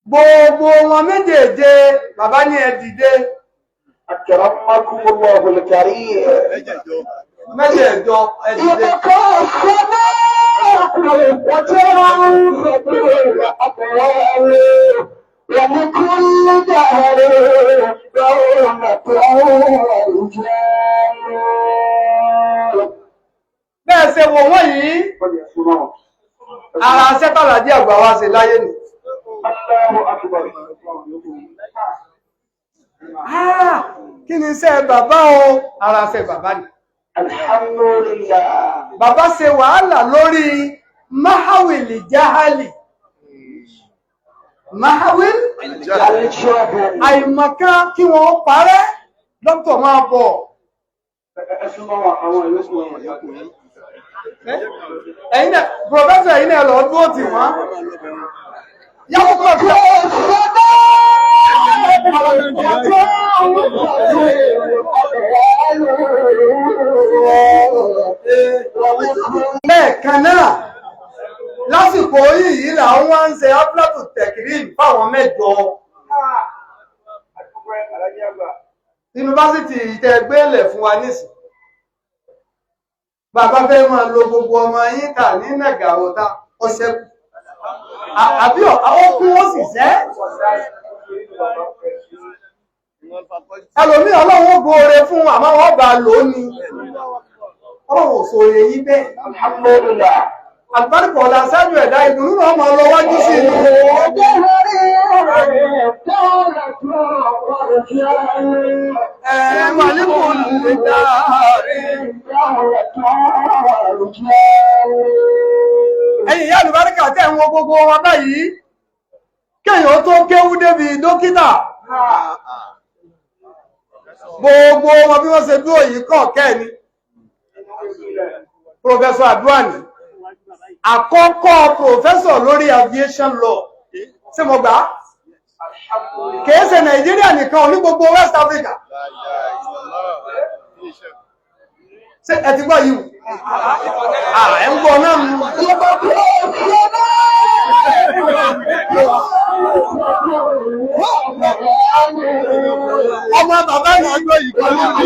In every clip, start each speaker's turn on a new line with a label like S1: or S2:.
S1: gbogbo wọn méjèèje bàbá ní ẹ dìde.
S2: Akramakumullahu al-karim.
S1: Mẹ́jẹ̀ẹ̀jọ ẹ dìde.
S2: ولكل دهر دولة رجال.
S1: Bẹ́ẹ̀ ṣe wò wọ́n yìí, ara sẹ́tàlàdí àgbà wa ṣe láyé nì.
S2: Allahu akbar.
S1: Kí ni iṣẹ́ bàbá o? Ara ṣe bàbá ni.
S2: Alhamdulillah.
S1: Bàbá ṣe wàhálà lórí Mahawil Jahali. Mahawil àìmọ̀kan kí wọ́n parẹ́, dókítà máa bọ̀. Ẹ̀yin náà, Prọfẹ́sọ̀ ẹ̀yin náà lọ dúró tì wọ́n. Yàwó kọ̀ bí lẹ́ẹ̀kan náà lásìkò yìí làwọn wá ń ṣe ápùlátù tẹ̀kìrìm fáwọn mẹ́jọ. Yunifásitì ìtẹ̀gbélẹ̀ fún wa nísìn. Bàbá fẹ́ máa lo gbogbo ọmọ yín kà ní Nàgàwọ́ta ọ̀ṣẹ́kù. Àbí ọkùn ó sì ṣẹ́. Ẹlòmí ọlọ́run gbóore fún àmọ́ wọ́n bá lò ní. Ọlọ́run ò sòrè yí bẹ́ẹ̀.
S2: Alhamdulillah.
S1: Àgbárìkọ̀ ọ̀la sáájú ẹ̀dá ìdùnnú náà máa lọ wájú sí inú. Màlíkù lè dáre. Ẹ̀yin ìyá àlùbáríkà tẹ́ ń wo gbogbo wọn báyìí. Kéèyàn tó kéwú débi dókítà. Gbogbo wọn bí wọ́n ṣe dúró yìí kọ̀ kẹ́ni. Prọfẹ́sọ̀ Adúàní. Àkọ́kọ́ Prọfẹ́sọ̀ lórí aviation law. Ṣé mo gbà? Kìí ṣe Nàìjíríà nìkan ní gbogbo West Africa. Ṣé ẹ ti gbọ́ yìí? Ẹ ń gbọ́ náà mú. Ọmọ bàbá yìí gbọ́ yìí kan lórí.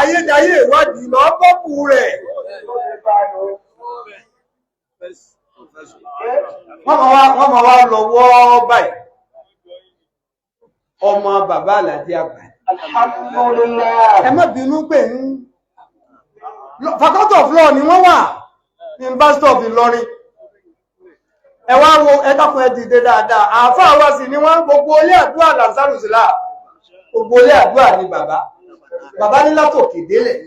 S1: Ayédáyé ìwádìí lọ bọ́pù rẹ̀. Wọ́n máa wá lọ wọ́ báyìí. Ọmọ bàbá Àlàdí àgbà.
S2: Alhamdulillah.
S1: Ẹ má bínú pé ń Faculty of Law ni wọ́n wà ní University of Ìlọrin. Ẹ wá wo ẹ̀dàkùn ẹ dìde dáadáa. Àáfàá wá sí ni wọ́n gbogbo ilé àdúrà Làzárùsílà. Gbogbo ilé àdúrà ni bàbá. Bàbá ní látòkè délẹ̀.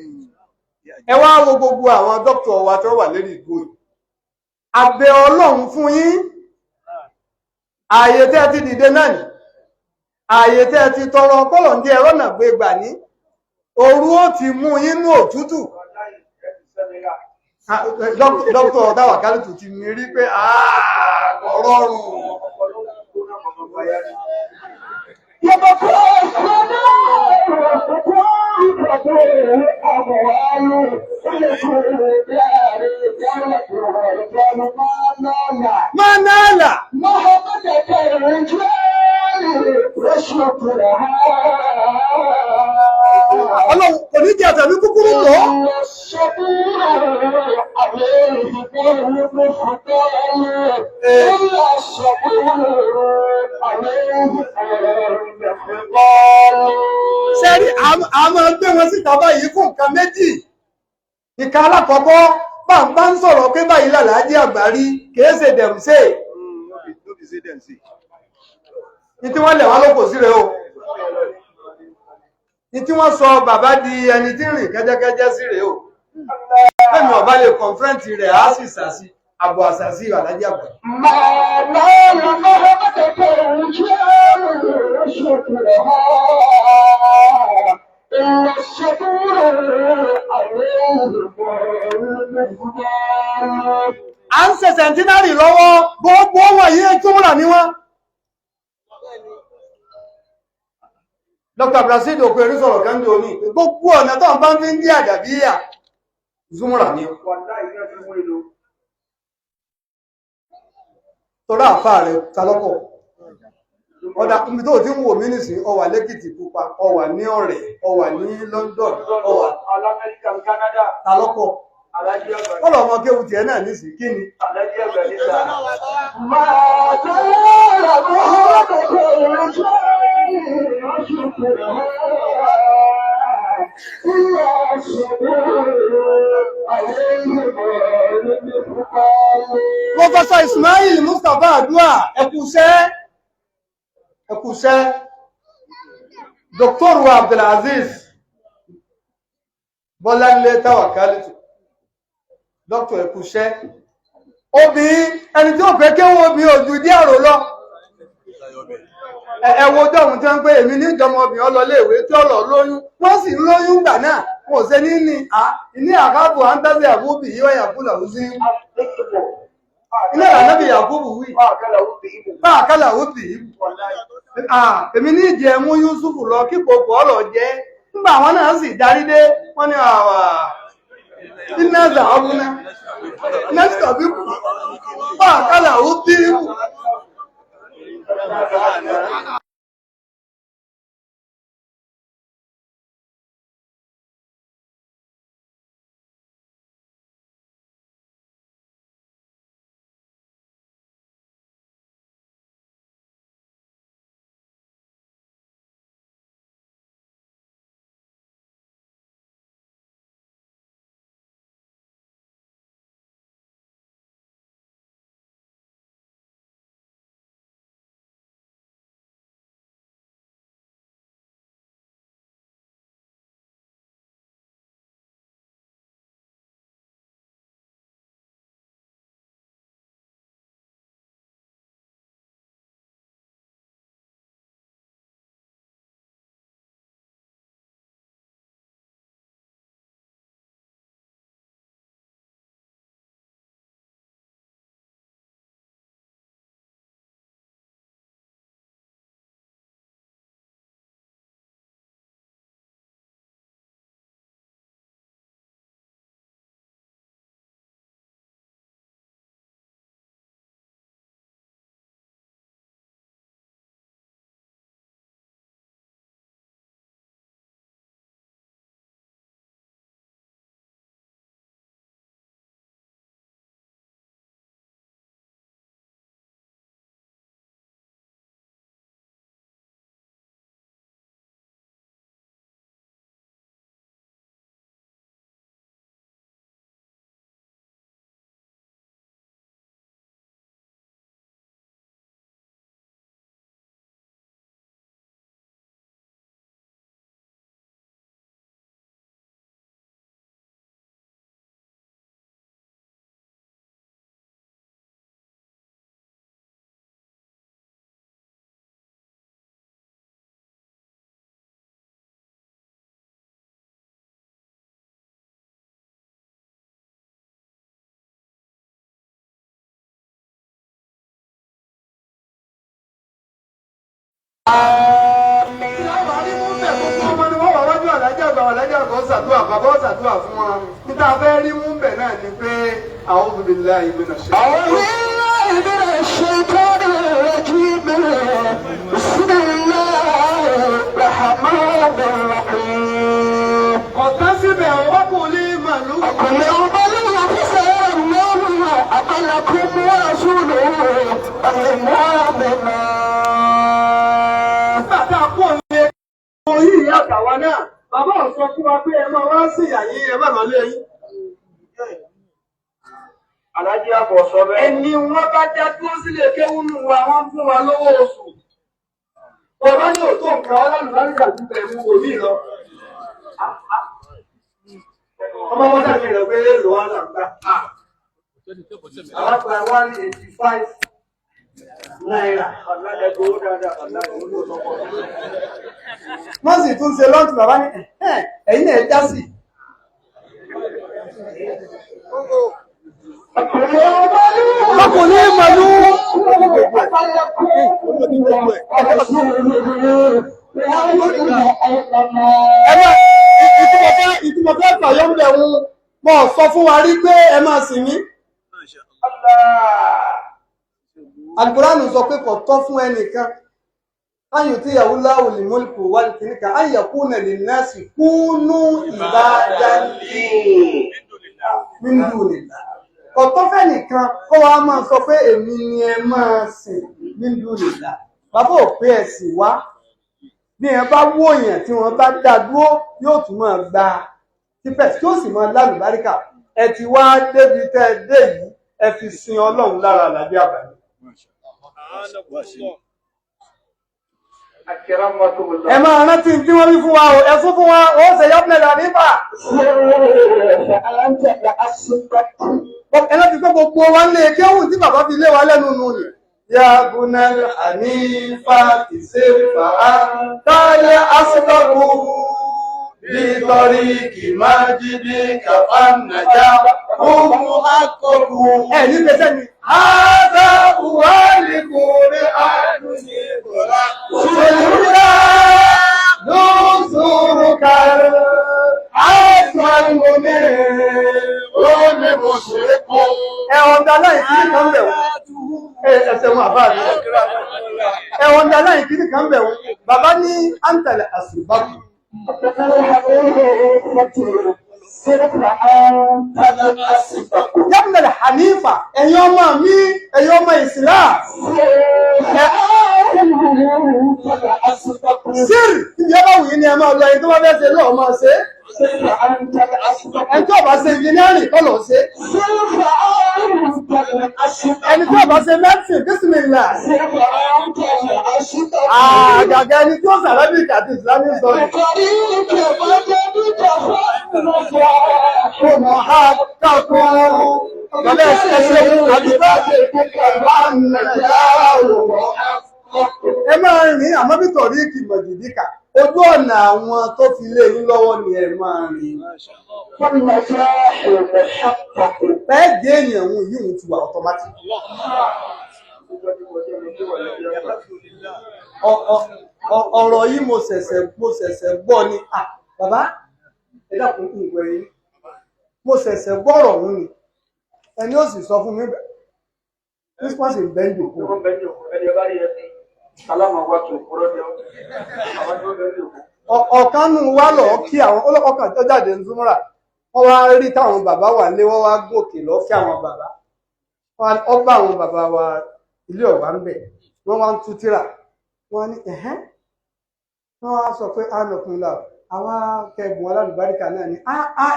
S1: Ẹ wá wo gbogbo àwọn dókítà wa tó wà lórí ìgò yìí. Àbẹ̀ Ọlọ́run fún yín. Ààyè tẹ́ ti dìde náà ni. Ààyè tẹ́ ti tọrọ kọ́lọ̀ ń jẹ́ ẹ̀rọ náà gbé gbà ní. Òru ó ti mú yín ní òtútù. Dókítà Dáwàkálùtù ti ní rí pé ọ̀rọ̀rùn. Manala. Ọlọ́run kò ní jẹ́ àtàbí kúkúrú lọ. Ṣẹ́rí a máa gbé wọn síta báyìí fún nǹkan méjì. Ìka alákọ̀ọ́kọ́ bá ń sọ̀rọ̀ pé báyìí làlájí àgbárí kìí ṣe dẹ̀rù sí. Ní tí wọ́n lẹ̀ wá lókò sí rẹ̀ o. Ní tí wọ́n sọ bàbá di ẹni tí rìn kẹ́jẹ́kẹ́jẹ́ sí rẹ̀ o. Fẹ́mi ọ̀bá lè kọ̀nfẹ́ǹtì rẹ̀ á sì sàsí àbọ̀ àsàsí àlájí àgbárí. À ń ṣe sẹ̀ntínárì lọ́wọ́ gbogbo wọ̀nyí túnmùrà ní wọ́n. Dr. Brazil òkú erí sọ̀rọ̀ kan jò ní gbogbo ọ̀nà tó ń bá ń fi ń dí àdàbíyà zúmúrà ni
S2: Wallahi ìyá ti mú èlò.
S1: tọ́lá àfà rẹ̀ talọ́pọ̀ ọ̀dà ibi tó ti ń wò mí nìsín ó wà lẹ́kìtì pupa ó wà ní ọ̀rẹ́ ó wà ní London ó wà
S2: Alamẹ́ríkà, Canada,
S1: talọ́pọ̀
S2: Alájí Ẹgbẹ̀.
S1: kọ́lọ̀ ọmọ kéwu tiẹ̀ náà nìsín kí ni
S2: Alájí Ẹgbẹ̀ ní sáà. Máa tẹ́ ọ̀rọ̀ ọ̀pọ̀ ìrìnṣẹ́
S1: Professor Ismail Mustapha Adua ẹkùṣẹ́ Dr. wa Abdulaziz Bọ́láńlé Tawakalitu Dr. ẹkùṣẹ́ obìnrin ẹni tí ó pẹ́ kéwọ́ obìnrin ojú dí àrò lọ ẹwọ ọjọ́ ohun tí wọ́n ń pè èmi ní ìjọmọ obìnrin ọlọ́léèwé tí ó lọ lóyún wọ́n sì ń lóyún gbà náà wọn ò ṣe ní àkábò àńtásí àbúbì yíwọ́ yàkúlà ó sí ilé ìlànàbì Yakubu wí bá àkálà ó bì í èmi ní ìdí ẹmú Yusufu lọ kíkò pọ̀ ọ̀lọ̀ jẹ́ nígbà àwọn náà sì darí dé wọ́n ní àwà ináza ọdún next of you bá àkálà ó bì í ṣàdúrà fún wọn níta fẹ́ rí mú bẹ̀ náà ni pé a'udhu billahi minash shaitanir rajim bismillahir rahmanir rahim. ọ̀tá síbẹ̀ wọ́n kò lè màlú. ọkùnrin ọba lóyún ọ̀fíìsì ọlọ́run àpàlàkùn mú àṣùlò ọ̀lẹ́mọ́ àbẹ̀mọ́. bàtà pọ̀ lé orí ìyá àtàwa náà. Bàbá ò sọ fún wa pé ẹ máa wá sí ìyà yín ẹ má lọ lé yín. Alájí àbọ̀ sọ bẹ́ẹ̀. Ẹni wọ́n bá já dúró sílé kéwúnú wa, wọ́n fún wa lówó oṣù. Bàbá ní òótọ́ nǹkan ọlọ́lùbáríkà ti bẹ̀ mú òmí lọ. Ọmọ wọn dàbí rẹ̀ pé èlò wa là ń gbà. Àwọn àgbà 185 náírà. Ọ̀làdẹ̀gbẹ̀ owó dáadáa, ọ̀làdẹ̀gbẹ̀ owó lọ́pọ̀. Wọ́n sì tún ṣe lọ́ntì bàbá ní ẹ̀yìn náà já sí. Ọkùnrin mọ̀lú. Ìtumọ̀ fẹ́ fàyọ́ ń bẹ̀ wọn. mo sọ fún wa rí pé ẹ máa sìn mí. Al-Qur'an sọ pé kò tọ́ fún ẹnìkan ayò tí ìyàwó láwò lè mọ́lùkù wà ní kìníkà ayàkú nà lè násì kúnú ìbádálì min dunillah. Kò tọ́ fẹ́ nìkan kó wá máa sọ pé èmi ni ẹ máa sìn min dunillah. Bàbá ò pé ẹ̀sìn wá bí ẹ bá wó èèyàn tí wọ́n bá dá dúró yóò tún máa gba típẹ̀ tí ó sì máa lálùbáríkà. Ẹ ti wá débi tẹ́ ẹ dé yìí ẹ fi sin Ọlọ́run lára àlàbí àbàlẹ̀. Ẹ máa rántí tí wọ́n wí fún wa o, ẹ fún wa, ó ṣe yọ́pẹ̀lẹ̀ nípa. Ẹ láti gbọ́ gbogbo wa ń lé kéhùn tí bàbá fi lé wa lẹ́nu nù ni. Ya bunal hanifa ìṣèfà táyé asọ́kù bí tọ́rí kì máa jí bí kàfá nàjà ohun akọ̀kù. Ẹ ní pẹ́sẹ́ ni. Hádà wàlíkùnrin àdúgbò ìgbòrá. Ṣèlúdà ló ń sọ̀rọ̀ kàrẹ́. Àìsàn ìmọ̀mí ó ní mo ṣe kọ́. Ẹ̀wọ̀n dáná ìkíní kan bẹ̀ wọ́n. Ẹsẹ̀ wọn àbá rẹ̀. Ẹ̀wọ̀n dáná ìkíní kan bẹ̀ wọ́n. Bàbá ní àǹtàlẹ̀ àṣùbákù. Yabnal Hanifa, ẹ̀yin ọmọ mi, ẹ̀yin ọmọ Islam. Sír, ibi ọba wùyí ni ẹ máa lọ ẹni tó bá fẹ́ ṣe lọ́ọ̀ máa ṣe. Ẹni tó bá ṣe engineering kọ́ lọ ṣe. Ẹni tó bá ṣe medicine, bismillah. Àgàgà ẹni tí ó Arabic àti Islamic studies. Ẹ máa rìn àmọ́ bí tọ̀rí ìkìmọ̀ jìdíkà ojú ọ̀nà àwọn tó fi lé yín lọ́wọ́ ni ẹ máa rìn. Bẹ́ẹ̀ dé èèyàn òun yìí ti wà automatic. Ọ̀rọ̀ yìí mo ṣẹ̀ṣẹ̀ gbọ́ ni. Bàbá ẹ dákun kí n gbọ́ yín. Mo ṣẹ̀ṣẹ̀ gbọ́ ọ̀rọ̀ òun ni. Ẹni ó sì sọ fún mi bẹ́ẹ̀. This was in Benjo. Ọ̀kanú wa lọ kí àwọn ọlọ́kọ̀ọ́kàn tó jáde ń súnmọ́ra. Wọ́n wá rí táwọn bàbá wà lé wọ́n wá gòkè lọ kí àwọn bàbá. Wọ́n bá àwọn bàbá wa ilé ọ̀bá ń bẹ̀. Wọ́n wá ń tú tírà. Wọ́n ní ẹ̀hẹ́n. Wọ́n wá sọ pé ànàkùn là àwa kẹgùn alálùbáríkà náà ni.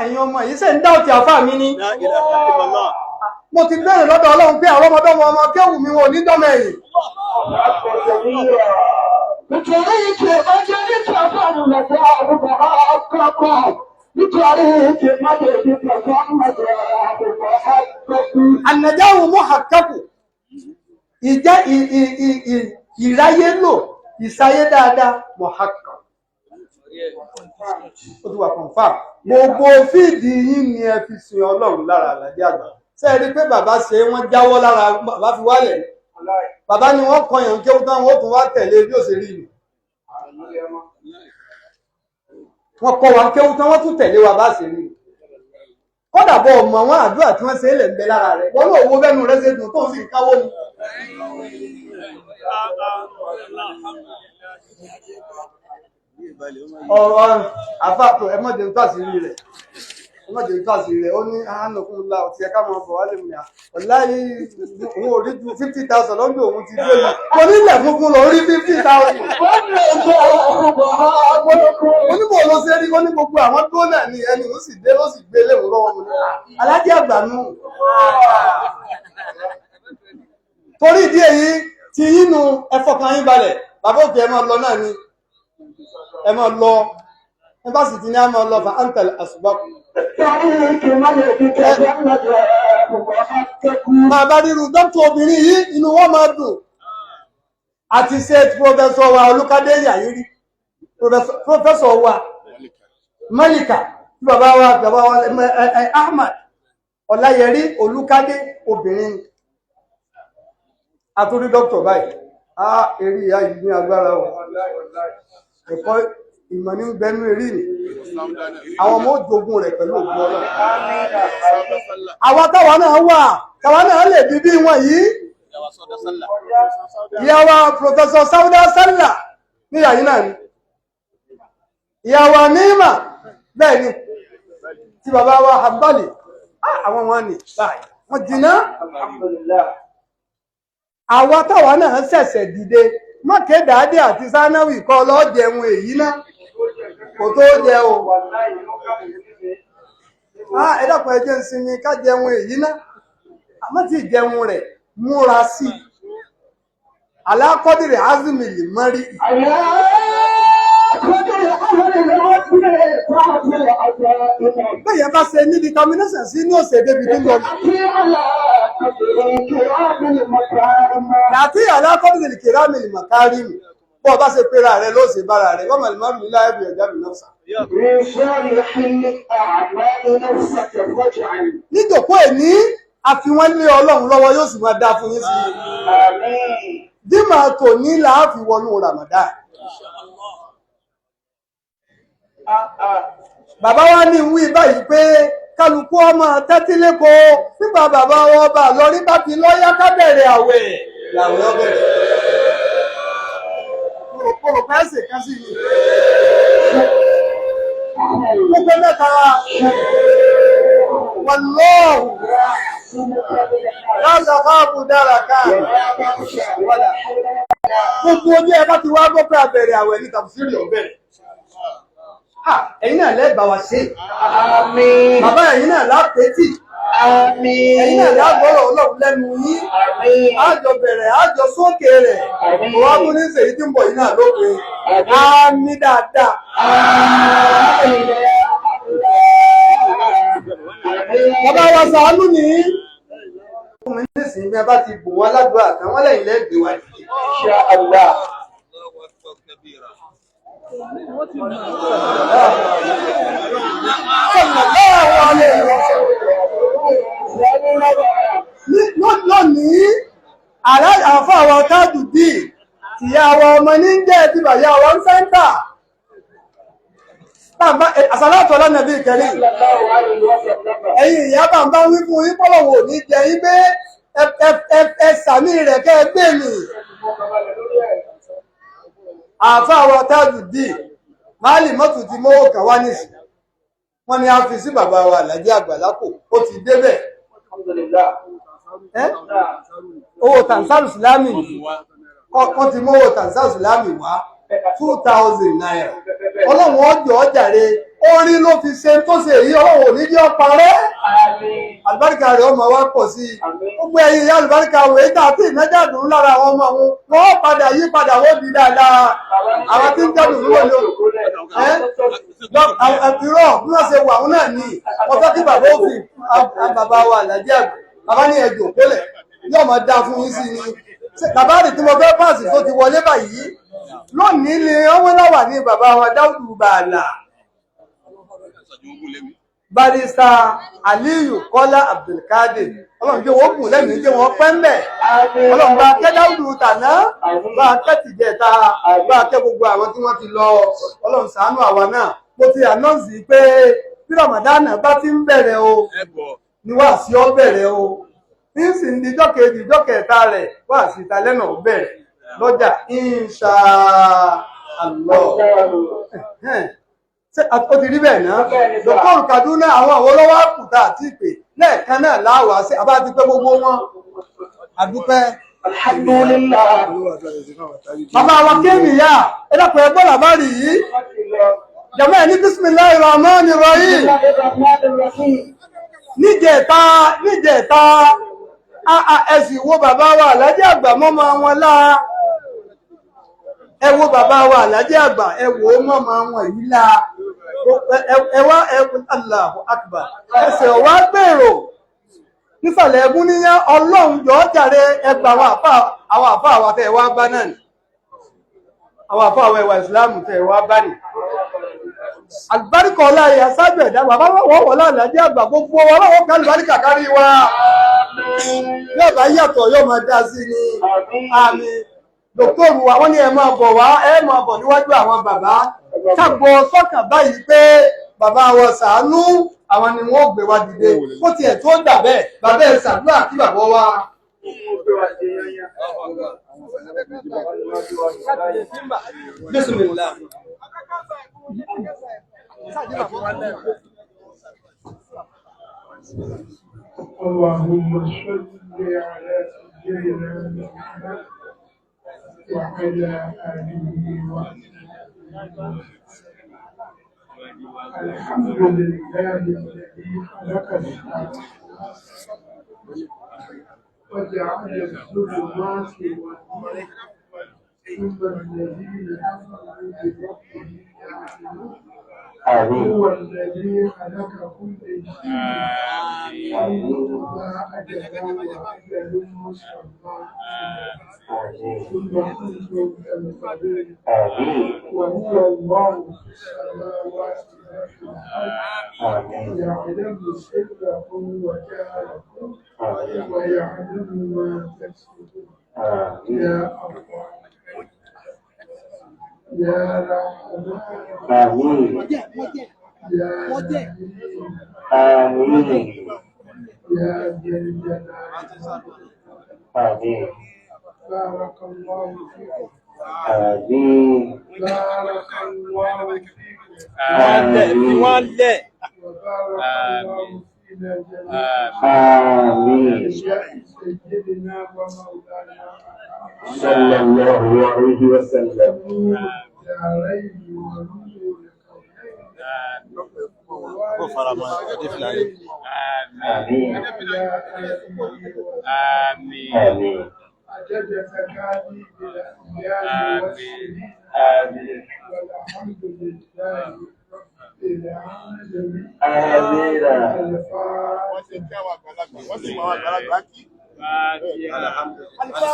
S1: Ẹ̀yin ọmọ yìí ṣe ń dá òtí àfáà mi ni. Mo ti bẹ̀rẹ̀ lọ́dọ̀ Ọlọ́run pé àwọn ọmọdọ́mọ ọmọ kéwù mi wọn ò ní dọ́mọ ẹ̀yìn.
S2: Nítorí ìkè ọjọ́ nípa fáwọn ọ̀dọ́ àbúkọ̀ ọkọ̀ nítorí ìkè májè nípa fáwọn ọ̀dọ́ àbúkọ̀ ọkọ̀.
S1: Ànàjáwò mú àkẹ́kù ìjẹ́ ìráyé lò ìsáyé dáadáa mọ̀ àkà. Ó ti wà kọ̀ǹfà. Gbogbo fíìdì yín ni ẹ fi sin Ọlọ́run lára àlàjì àgbà. Ṣé ẹ rí pé bàbá ṣe wọ́n jáwọ́ lára bàbá fi wálẹ̀? Bàbá ni wọ́n kọyàn kéwú tán wọ́n tún wá tẹ̀lé bí ó ṣe rí ni. Wọ́n kọ wa kéwú tán wọ́n tún tẹ̀lé wa bá ṣe rí ni. Kódà bọ̀ ọmọ àwọn àdúrà tí wọ́n ṣe é lẹ̀ ń bẹ lára rẹ̀. Wọ́n lóò wo bẹ́nu rẹ̀ ṣe dùn tó ń sì káwó ni. Ọ̀rọ̀ àfàtò ẹ mọ̀jẹ̀ ń tàṣírí rẹ̀. Ọmọdé ń tàṣí rẹ̀ ó ní àánàkúnlá ọ̀tí ẹ̀ká máa bọ̀ wálé mi à. Ọ̀láyé òun ò rí ju 50,000 lọ́dún òun ti dé mi. Mo nílẹ̀ funfun lọ rí 50,000. Oníbò ló ṣe rí ó ní gbogbo àwọn tó náà ní ẹni ó sì dé ló sì gbé léwu lọ́wọ́ mi. Alájẹ́ àgbà nù. Torí ìdí èyí ti yínú ẹfọkàn yín balẹ̀. Bàbá òkè ẹ máa lọ náà ni. Ẹ máa lọ. Ẹ bá sì ti ní á máa lọ fà áńtẹ̀lẹ̀ àṣùbọ́kù. Máa bá rírun dókítà obìnrin yìí inú wọn máa dùn. Àti ṣe pọfẹsọ wa Olúkadé Yàyírí, pọfẹsọ wa Málíkà, tí bàbá wa Ahmad Ọláyẹrí Olúkadé obìnrin. Àtúrí dókítà báyìí. Eré ìyá yìí ní agbára o. ìmọ̀ ní gbẹnú eré ni àwọn ọmọ òjògùn rẹ̀ pẹ̀lú ògùn Ọlọ́run. àwọn táwa náà wà táwa náà lè bí bí wọn yìí ìyàwó Professor Sauda Sallah ní yàyí náà ni ìyàwó Nima bẹ́ẹ̀ ni tí bàbá wa Hanbali àwọn wọn ni báyìí wọ́n jìnnà. àwa táwa náà ṣẹ̀ṣẹ̀ dìde mọ́kẹ́dàádé àti sánáwì kọ́ lọ́jẹun èyí náà kò tó jẹ o. ẹ dákun ẹ jẹ́ ń sinmi ká jẹun èyí náà àmọ́ tí ìjẹun rẹ̀ múra sí i alákọ́dìrì azimili mọ́rí. bẹ́ẹ̀ bá ṣe ní determination sí ní òsè débi tó ń lọ. Láti alákọ́dìrì kìrámìlì màkárìmù bọ́ bá ṣe pera rẹ̀ ló ṣe bára rẹ̀ wọ́n mọ̀lẹ́mọ́ mi láyé bí ọjà mi náà sà. níjòkó èní àfiwọ́n lé Ọlọ́run lọ́wọ́ yóò sì máa dá fún yín sí i. dímà tò ní láàfin wọnú Ramadan. bàbá wa ní wí báyìí pé kálukú ọmọ tẹ́tí lẹ́kọ̀ọ́ nígbà bàbá wọn bá lọ rí bá ti lọ́yà ká bẹ̀rẹ̀ àwẹ̀ làwẹ̀ ọ bẹ̀rẹ̀. Kòrò pẹ́sì kan sí ni. Púpẹ́ mẹ́ta wọ́n lọ́ọ̀hùn. Láàzà fáàbù dára káà. Gbogbo ojú ẹ bá ti wá gbọ́ pé àbẹ̀rẹ̀ àwẹ̀ ní tàbísírì ọ̀bẹ̀rẹ̀. Ẹ̀yin náà lẹ́gbàá wa ṣe. Àmín. Bàbá ẹ̀yin náà lápẹ́tì. Àmín. Ẹ̀yin náà lágbọ́rọ̀ Ọlọ́run lẹ́nu yín. Àjọ bẹ̀rẹ̀ àjọ sókè rẹ̀. Òwá tún ní sèyí tí ń bọ̀ yìí náà lópin. Àmín dáadáa. Bàbá wa ṣàánú ní. Fún mi nísìnyí bí a bá ti bò wọ́n ládùúgbò àtàwọn lẹ́yìn lẹ́gbẹ̀ẹ́ wa yìí. Insha Allah. Lónìí, àfọ́ àwọn táàdù dì ìyá àwọn ọmọ ní jẹ́ ti bàyá àwọn sẹ́ńtà. Àsàlátù ala Nabi Karim. Ẹ̀yin ìyá bàbá wí fún yín pọ́lọ̀wò ní jẹ yín pé ẹ sàmì rẹ̀ kẹ́ ẹ gbé mi. Àfọ́ àwọn táàdù dì máàlì mọ́tò ti mówó kan wá nìsí wọ́n ní a fi sí bàbá wa Àlàjí Àgbàlápò ó ti débẹ̀ owó tansaru Islami wọ́n ti mówó tansaru Islami wá 2,000 naira Ọlọ́run ọjọ́ ọjàre orí ló fi ṣe tó ṣe èyí Ọlọ́run ò ní jẹ́ ọparẹ́ àlùbáríkà rẹ̀ ọmọ wa pọ̀ sí gbogbo ẹ̀yin ìyá àlùbáríkà wò èyí tàbí ìnájàdùn lára àwọn ọmọ wọn wọ́n padà yí padà wọ́n di dáadáa àwọn tí ń jádùn lówó ló ìrọ̀ bí wọ́n ṣe wà wọn náà ní ọjọ́ tí bàbá òfin bàbá wa Àlàjí Àgbà bàbá ní ẹjọ́ kólẹ̀ yóò máa dá fún yín sí ni bàbá rẹ̀ tí mo fẹ́ pàṣẹ tó ti wọlé báyìí lónìí ni ọwọ́ láwà ní bàbá wa Dáúdù Bààlà Barista Aliyu Kọ́lá Abdulkadir Ọlọ́run jẹ́ wọ́n kù lẹ́nu jẹ́ wọ́n pẹ́ mbẹ̀ Ọlọ́run bá kẹ́ Dáúdù tàná bá kẹ́ tìjẹta bá kẹ́ gbogbo àwọn tí wọ́n ti lọ Ọlọ́run ṣàánú àwa náà mo ti ànọ́ǹsì pé bí Ramadan bá ti ń bẹ̀rẹ̀ o ni wá sí ọ bẹ̀rẹ̀ o ní sì ń di jọ́kejì jọ́kẹta rẹ̀ wá sí ìtàlẹ́nà bẹ̀rẹ̀ lọ́jà insha Allah ó ti rí bẹ́ẹ̀ náà dọ́kọ̀rù Kaduna àwọn olówó àkùtà àti ìpè lẹ́ẹ̀kan náà láwà sí àbá ti pẹ́ gbogbo wọn àdúpẹ́ alhamdulillah. Bàbá wa kéèmì yá ẹ̀dàpọ̀ ẹgbọ́n làbárì yìí jàmọ́ ẹ̀ ní bismillahir rahmanir rahim níjẹ̀ta ẹ̀sìn wo bàbá wa Àlàjí Àgbà mọ́mọ́ wọn láà ẹ wo bàbá wa Àlàjí Àgbà ẹ wò ó mọ́mọ́ wọn yìí láà ẹwà Allahu Akbar ẹsẹ̀ wá gbèrò nísàlẹ̀ ẹgún níyàn Ọlọ́run jọ jàre ẹgbà àwọn àfà àwọn tẹ́ wá bá náà ni àwọn àfà àwọn ẹwà ìsìláàmù tẹ́ wá bá ní àlùbáríkà ọlá ìyá sábẹ̀ ẹ̀dá bàbá wọ́n wọ́n Àlàjí Àgbà gbogbo ọlọ́wọ́ ká àlùbáríkà kárí wa yóò bá yàtọ̀ yóò máa dá sí ni àmín dòkítọ́rù wa wọ́n ní ẹ máa bọ̀ wá ẹ máa bọ̀ níwájú àwọn bàbá kágbọ́ sọ́kàn báyìí pé bàbá wọn Sàánú àwọn ni wọ́n gbé wa dìde ó tiẹ̀ tó dà bẹ́ẹ̀ bàbá ẹ̀ ṣàdúrà kí bàbá wa. Bismillah.
S2: اللهم صل على سيدنا محمد وعلى آله وصحبه. الحمد لله الذي خلق السماوات وجعل الظلمات والنور ثم الذين كفروا بربهم يعدلون هو الذي خلق كل شيء ما أجل وأجل مسمى ثم أنتم تنظرون وهو الله في السماوات وفي الأرض يعلم سركم وجهركم ويعلم ما تكسبون يا الله يا رحمن يا
S3: آمين
S2: يا ذا الجلال
S3: آمين
S2: بارك الله فيكم
S3: آمين
S2: بارك الله فيكم
S3: آمين
S2: وبارك الله فينا جميعا
S3: آمين
S2: سيدنا ومولانا
S3: صلى الله عليه وسلم
S2: دارين ونور
S3: آمين
S2: آمين
S3: آمين
S2: عدد تكاليف الأحيان والسنين
S3: آمين
S2: والحمد لله رب العالمين
S3: آمين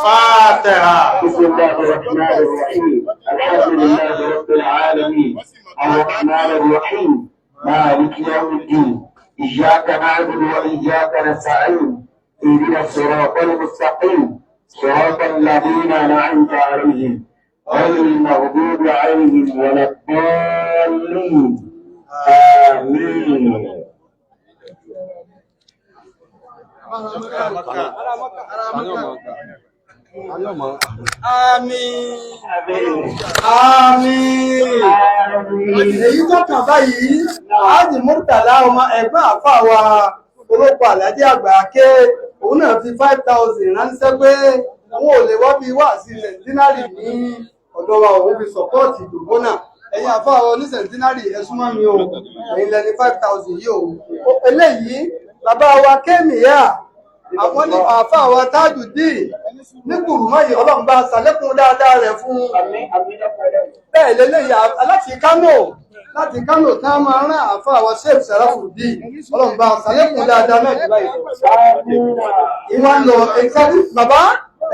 S1: Fatiha.
S3: بسم الله الرحمن الرحيم الحمد لله رب العالمين الرحمن الرحيم مالك يوم الدين إياك نعبد وإياك نستعين اهدنا الصراط المستقيم صراط الذين أنعمت عليهم غير المغضوب عليهم ولا الضالين آمين
S1: Àmín. Àmín. Èyí tó kàn báyìí, Ájì Murtala ọmọ ẹ̀gbọ́n àfà wa olóko Àlájì àgbà ké, òun náà fi 5,000 ránṣẹ́ pé òun ò lè wọ́n bí wá sí sẹ̀ntínárì ní ọ̀dọ̀ wa òun fi sọ̀pọ́ọ̀tì ìdòbó náà. Ẹ̀yin àfà wa ní sẹ̀ntínárì ẹ̀súnmọ́ mi o, ẹ̀yin lẹni 5,000 yìí o. Eléyìí, bàbá wa Kémìyà, àwọn ní àfà wa Tajudeen ní Kùrùmọ́ yìí ọlọ́run bá ṣàlékún dáadáa rẹ̀ fún bẹ́ẹ̀ lélẹ́yà láti Kánò tá a máa rán àfà wa Sheikh Sharafuddeen ọlọ́run bá ṣàlékún dáadáa náà jù báyìí. Ìwọ́n lọ ẹ̀kájú bàbá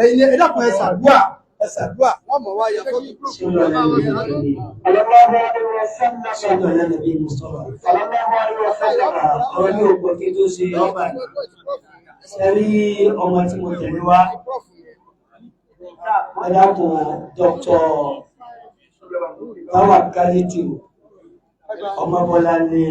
S1: ẹ̀yin ẹ̀dàkùn ẹ̀sàdúà wọ́n mọ̀ wá yẹ fọ́tò.
S4: Sẹ́rí ọmọ tí mo tẹ̀lé wá, ẹ̀dàkùn Dr. Tawakalitu ọmọ Bọ́lá ní